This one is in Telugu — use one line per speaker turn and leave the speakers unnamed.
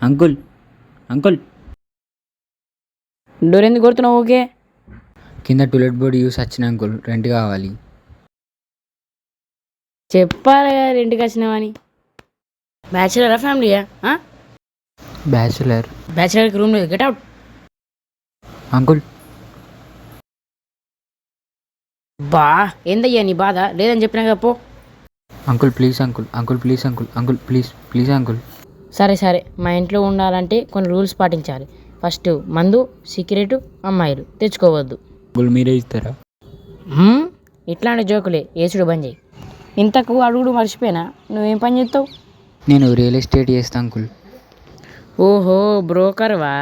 అంకుల్ అంకుల్
డోర్ ఎందుకు కొడుతున్నావు? ఓకే,
కింద టూలెట్ బోర్డు యూస్ వచ్చిన అంకుల్, రెంట్ కావాలి.
చెప్పాలి కదా ఇంటికి వచ్చినావని. బ్యాచులరా ఫ్యామిలీయా?
బ్యాచులర్.
బ్యాచులర్కి రూమ్ లేదు, గెట్ అవుట్.
అంకుల్
బా ఏందయ్యా నీ బాధ? లేదని చెప్పినా కదా పో.
Uncle please uncle, uncle please uncle, uncle please please uncle.
సరే సరే, మా ఇంట్లో ఉండాలంటే కొన్ని రూల్స్ పాటించాలి. ఫస్ట్ మందు, సిగరెట్, అమ్మాయిలు తెచ్చుకోవద్దు.
అంకుల్ మీరే ఇస్తారా?
ఇట్లాంటి జోకులే ఏసుడు బంద్ చేయి. ఇంతకు అడుగుడు మర్చిపోయినా, నువ్వేం పని చేస్తావు?
నేను రియల్ ఎస్టేట్ చేస్తా అంకుల్.
ఓహో, బ్రోకర్వా?